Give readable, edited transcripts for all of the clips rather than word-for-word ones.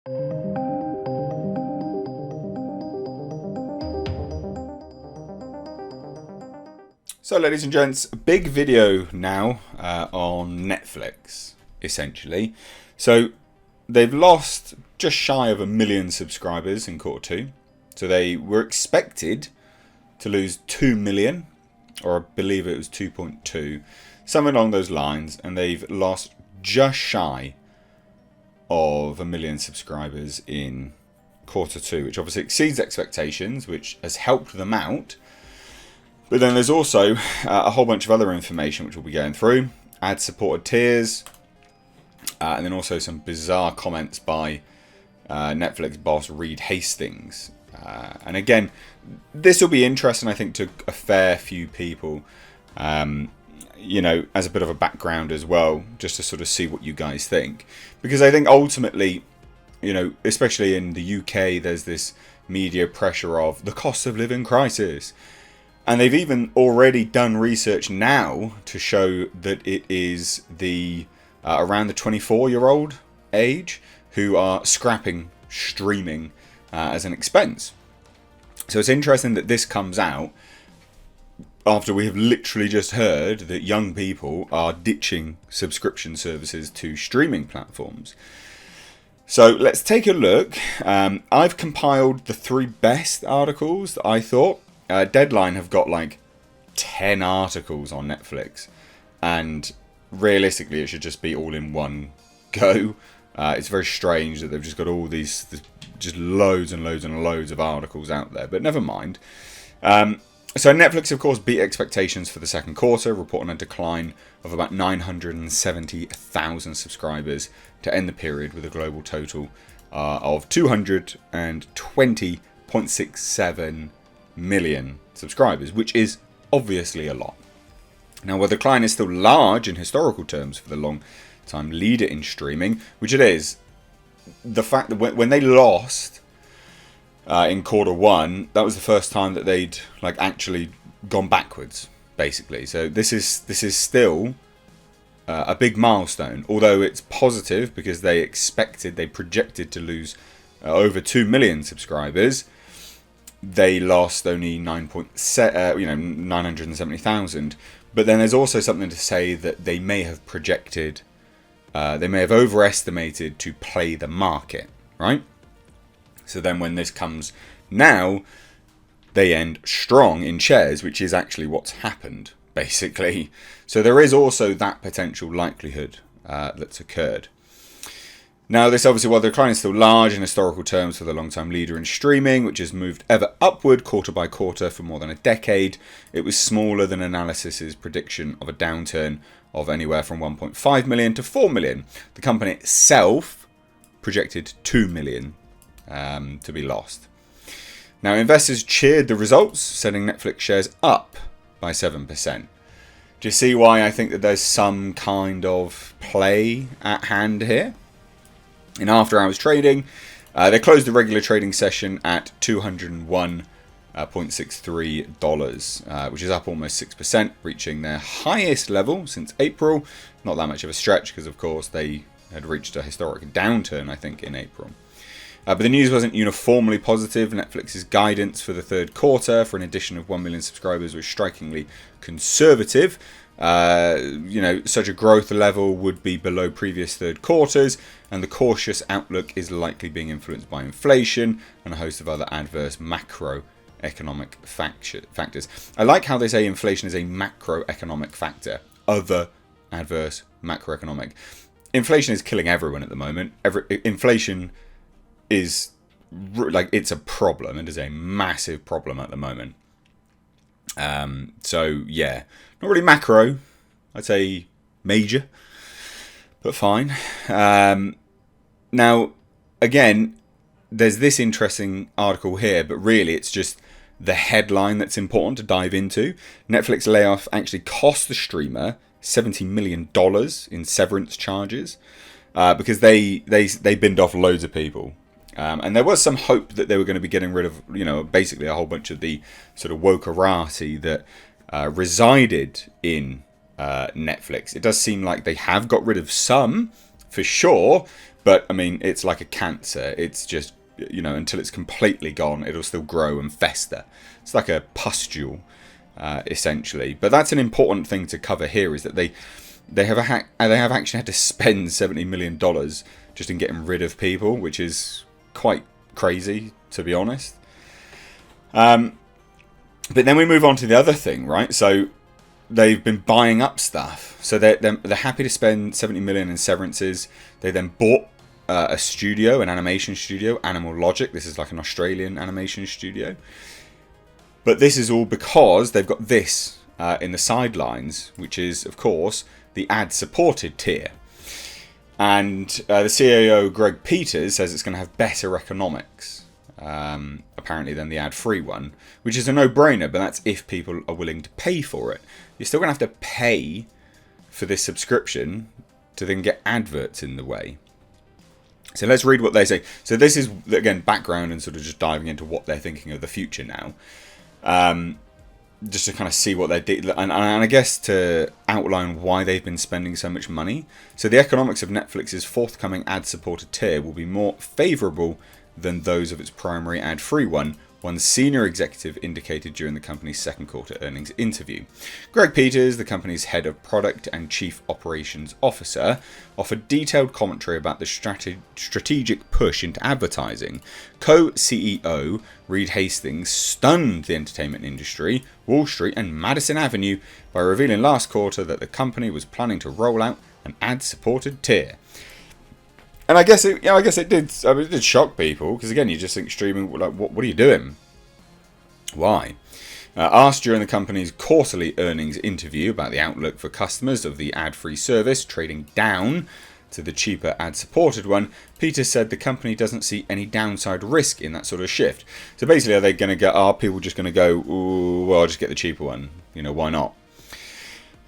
So, ladies and gents, a big video now on Netflix, essentially. So, they've lost just shy of 1 million subscribers in Q2. So, they were expected to lose 2 million, or I believe it was 2.2, something along those lines, and they've lost just shy of 1 million subscribers in Q2, which obviously exceeds expectations, which has helped them out. But then there's also a whole bunch of other information which we'll be going through. Ad-supported tiers. And then also some bizarre comments by Netflix boss Reed Hastings. And again, this will be interesting, I think, to a fair few people. You know, as a bit of a background as well, just to sort of see what you guys think. Because I think ultimately, you know, especially in the UK, there's this media pressure of the cost of living crisis. And they've even already done research now to show that it is the around the 24-year-old age who are scrapping streaming as an expense. So it's interesting that this comes out after we have literally just heard that young people are ditching subscription services to streaming platforms. So let's take a look. I've compiled the 3 best articles that I thought. Deadline have got like 10 articles on Netflix, and realistically it should just be all in one go. It's very strange that they've just got all these just loads and loads and loads of articles out there, but never mind. So Netflix of course beat expectations for the second quarter, reporting a decline of about 970,000 subscribers to end the period with a global total of 220.67 million subscribers, which is obviously a lot. Now, while the decline is still large in historical terms for the long-time leader in streaming, which it is, the fact that when they lost in Q1, that was the first time that they'd like actually gone backwards, basically. So this is still a big milestone, although it's positive because they projected to lose over 2 million subscribers. They lost only 970,000. But then there's also something to say that they may have projected, they may have overestimated to play the market, right? So then when this comes now, they end strong in shares, which is actually what's happened, basically. So there is also that potential likelihood that's occurred. Now, this obviously, while the decline is still large in historical terms for the long-time leader in streaming, which has moved ever upward quarter by quarter for more than a decade, it was smaller than analysis's prediction of a downturn of anywhere from 1.5 million to 4 million. The company itself projected 2 million to be lost. Now, investors cheered the results, sending Netflix shares up by 7%. Do you see why I think that there's some kind of play at hand here? In after-hours trading, they closed the regular trading session at $201.63, which is up almost 6%, reaching their highest level since April. Not that much of a stretch because, of course, they had reached a historic downturn, I think, in April. But the news wasn't uniformly positive. Netflix's guidance for the third quarter for an addition of 1 million subscribers was strikingly conservative. You know, such a growth level would be below previous third quarters, and the cautious outlook is likely being influenced by inflation and a host of other adverse macroeconomic factors. I like how they say inflation is a macroeconomic factor. Other adverse macroeconomic. Inflation is killing everyone at the moment. Inflation is like, it's a problem. It is a massive problem at the moment. So yeah, not really macro, I'd say major, but fine. Now, again, there's this interesting article here, but really it's just the headline that's important to dive into. Netflix layoff actually cost the streamer $70 million in severance charges because they binned off loads of people. And there was some hope that they were going to be getting rid of, you know, basically a whole bunch of the sort of wokerati that resided in Netflix. It does seem like they have got rid of some, for sure, But I mean, it's like a cancer. It's just, you know, until it's completely gone, it'll still grow and fester. It's like a pustule, essentially. But that's an important thing to cover here, is that they have actually had to spend $70 million just in getting rid of people, which is quite crazy, to be honest. But then we move on to the other thing, right? So they've been buying up stuff. So they're happy to spend $70 million in severances. They then bought a studio, an animation studio, Animal Logic. This is like an Australian animation studio. But this is all because they've got this in the sidelines, which is, of course, the ad-supported tier. And the CAO, Greg Peters, says it's going to have better economics, apparently, than the ad-free one, which is a no-brainer, but that's if people are willing to pay for it. You're still going to have to pay for this subscription to then get adverts in the way. So let's read what they say. So this is, again, background and sort of just diving into what they're thinking of the future now. Just to kind of see what they did, and I guess to outline why they've been spending so much money. So the economics of Netflix's forthcoming ad-supported tier will be more favourable than those of its primary ad-free one senior executive indicated during the company's second quarter earnings interview. Greg Peters, the company's head of product and chief operations officer, offered detailed commentary about the strategic push into advertising. Co-CEO Reed Hastings stunned the entertainment industry, Wall Street and Madison Avenue by revealing last quarter that the company was planning to roll out an ad-supported tier. And I guess it did. I mean, it did shock people, because again, you just think streaming, like, what are you doing? Why? Asked during the company's quarterly earnings interview about the outlook for customers of the ad-free service trading down to the cheaper ad-supported one, Peter said the company doesn't see any downside risk in that sort of shift. So basically, are they going to go? Are people just going to go? Ooh, well, I'll just get the cheaper one. You know, why not?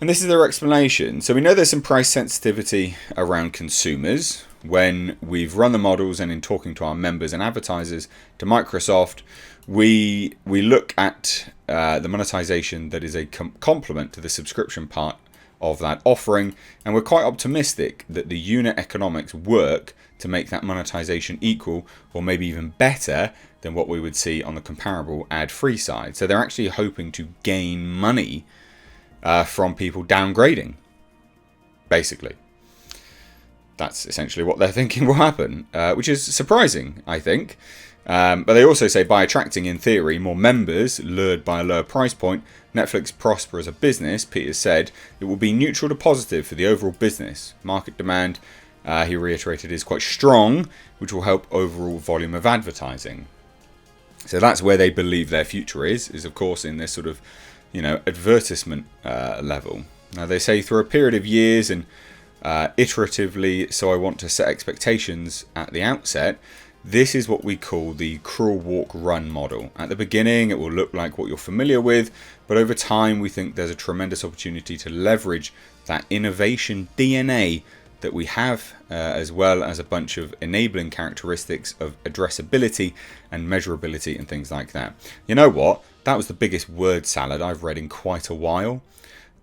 And this is their explanation. So we know there's some price sensitivity around consumers. When we've run the models and in talking to our members and advertisers, to Microsoft, we look at the monetization that is a complement to the subscription part of that offering, and we're quite optimistic that the unit economics work to make that monetization equal or maybe even better than what we would see on the comparable ad-free side. So they're actually hoping to gain money from people downgrading, basically. That's essentially what they're thinking will happen, which is surprising, I think. But they also say by attracting, in theory, more members lured by a lower price point, Netflix prosper as a business. Peters said it will be neutral to positive for the overall business. Market demand, he reiterated, is quite strong, which will help overall volume of advertising. So that's where they believe their future is of course in this sort of, advertisement level. Now they say through a period of years and iteratively, so I want to set expectations at the outset. This is what we call the crawl, walk, run model. At the beginning, it will look like what you're familiar with, but over time, we think there's a tremendous opportunity to leverage that innovation DNA that we have, as well as a bunch of enabling characteristics of addressability and measurability and things like that. You know what? That was the biggest word salad I've read in quite a while.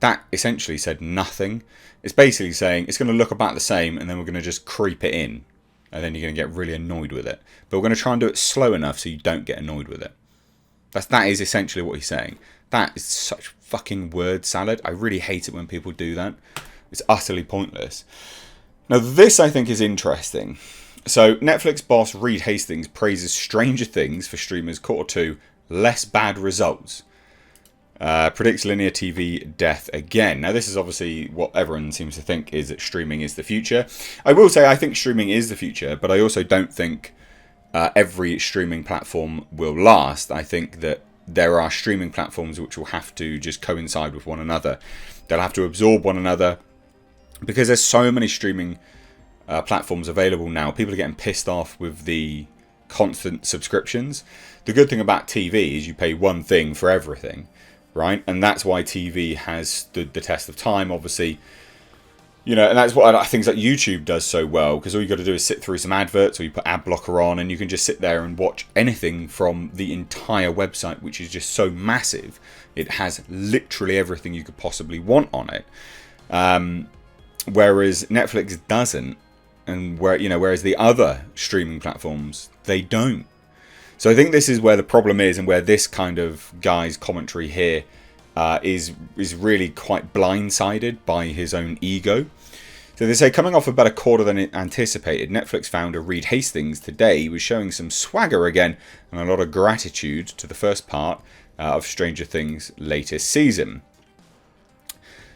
That essentially said nothing. It's basically saying it's going to look about the same, and then we're going to just creep it in. And then you're going to get really annoyed with it. But we're going to try and do it slow enough so you don't get annoyed with it. That is essentially what he's saying. That is such fucking word salad. I really hate it when people do that. It's utterly pointless. Now this, I think, is interesting. So Netflix boss Reed Hastings praises Stranger Things for streamers quarter 2 less bad results. Predicts linear TV death again. Now this is obviously what everyone seems to think, is that streaming is the future. I will say I think streaming is the future, but I also don't think every streaming platform will last. I think that there are streaming platforms which will have to just coincide with one another. They'll have to absorb one another because there's so many streaming platforms available now. People are getting pissed off with the constant subscriptions. The good thing about TV is you pay one thing for everything. Right, and that's why TV has stood the test of time, obviously. And that's what things like YouTube does so well, because all you got to do is sit through some adverts, or you put ad blocker on, and you can just sit there and watch anything from the entire website, which is just so massive. It has literally everything you could possibly want on it. Whereas Netflix doesn't. and whereas the other streaming platforms, they don't. So I think this is where the problem is, and where this kind of guy's commentary here is really quite blindsided by his own ego. So they say, coming off a better quarter than anticipated, Netflix founder Reed Hastings today was showing some swagger again and a lot of gratitude to the first part of Stranger Things' latest season.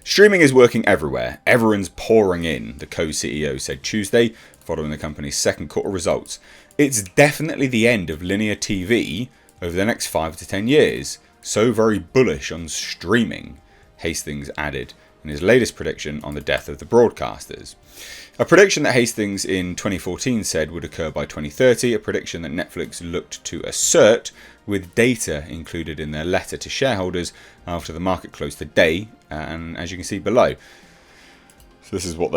Streaming is working everywhere. Everyone's pouring in, the co-CEO said Tuesday, following the company's second quarter results. It's definitely the end of linear TV over the next 5 to 10 years. So very bullish on streaming, Hastings added in his latest prediction on the death of the broadcasters. A prediction that Hastings in 2014 said would occur by 2030, a prediction that Netflix looked to assert with data included in their letter to shareholders after the market closed today, and as you can see below. So this is what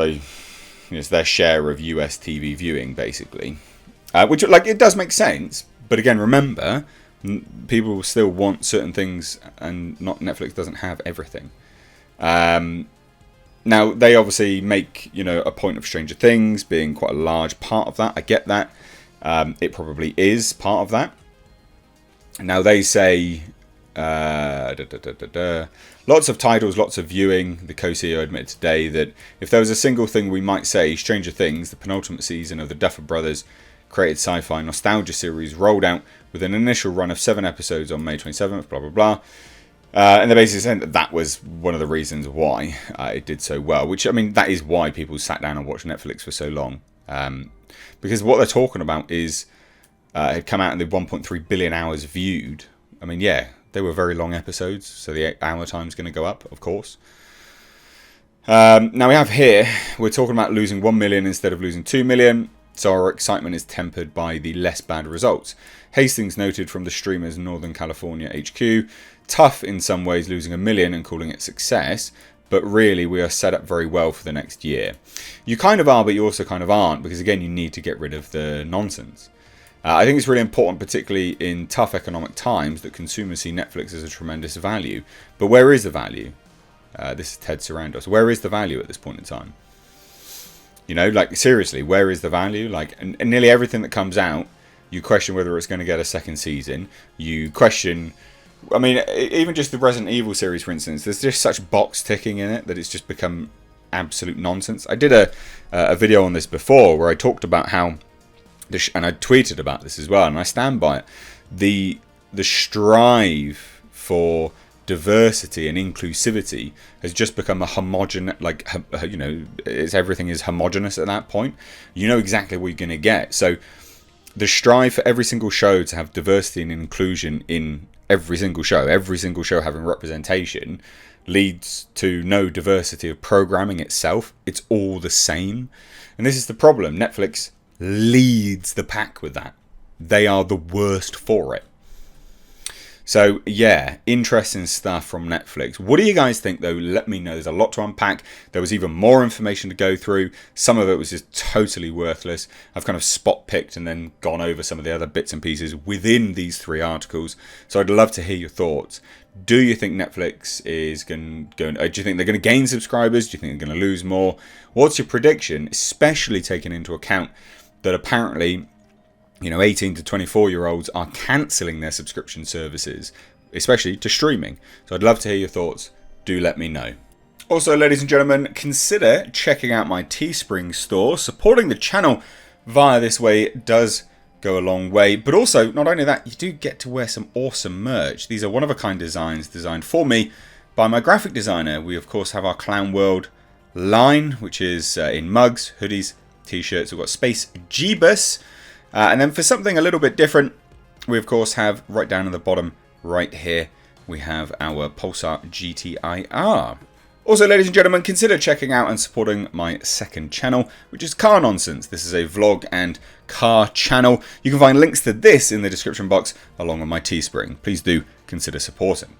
it's their share of US TV viewing, basically. Which, it does make sense, but again, remember, people still want certain things, and Netflix doesn't have everything. Now, they obviously make, a point of Stranger Things being quite a large part of that. I get that. It probably is part of that. Now, they say lots of titles, lots of viewing. The co-CEO admitted today that if there was a single thing we might say, Stranger Things, the penultimate season of the Duffer Brothers created sci-fi nostalgia series, rolled out with an initial run of 7 episodes on May 27th, blah, blah, blah. And they're basically saying that was one of the reasons why it did so well. Which, that is why people sat down and watched Netflix for so long. Because what they're talking about is it had come out in the 1.3 billion hours viewed. They were very long episodes, so the 8-hour time is going to go up, of course. Now we have here, we're talking about losing 1 million instead of losing 2 million. So our excitement is tempered by the less bad results. Hastings noted from the streamer's Northern California HQ, tough in some ways losing 1 million and calling it success, but really we are set up very well for the next year. You kind of are, but you also kind of aren't, because again, you need to get rid of the nonsense. I think it's really important, particularly in tough economic times, that consumers see Netflix as a tremendous value. But where is the value? This is Ted Sarandos. Where is the value at this point in time? Seriously, where is the value? And nearly everything that comes out, you question whether it's going to get a second season. You question, even just the Resident Evil series, for instance, there's just such box ticking in it that it's just become absolute nonsense. I did a video on this before where I talked about how, and I tweeted about this as well, and I stand by it, the strive for diversity and inclusivity has just become a everything is homogenous at that point. You know exactly what you're going to get. So the strive for every single show to have diversity and inclusion in every single show having representation, leads to no diversity of programming itself. It's all the same. And this is the problem. Netflix leads the pack with that. They are the worst for it. So, yeah, interesting stuff from Netflix. What do you guys think, though? Let me know. There's a lot to unpack. There was even more information to go through. Some of it was just totally worthless. I've kind of spot-picked and then gone over some of the other bits and pieces within these 3 articles. So I'd love to hear your thoughts. Do you think Netflix is going to... do you think they're going to gain subscribers? Do you think they're going to lose more? What's your prediction, especially taking into account that apparently... 18 to 24-year-olds are cancelling their subscription services, especially to streaming. So I'd love to hear your thoughts. Do let me know. Also, ladies and gentlemen, consider checking out my Teespring store. Supporting the channel via this way does go a long way. But also, not only that, you do get to wear some awesome merch. These are one-of-a-kind designs designed for me by my graphic designer. We, of course, have our Clown World line, which is in mugs, hoodies, t-shirts. We've got Space Jeebus. And then for something a little bit different, we of course have right down at the bottom right here, we have our Pulsar GTIR. Also, ladies and gentlemen, consider checking out and supporting my second channel, which is Car Nonsense. This is a vlog and car channel. You can find links to this in the description box along with my Teespring. Please do consider supporting.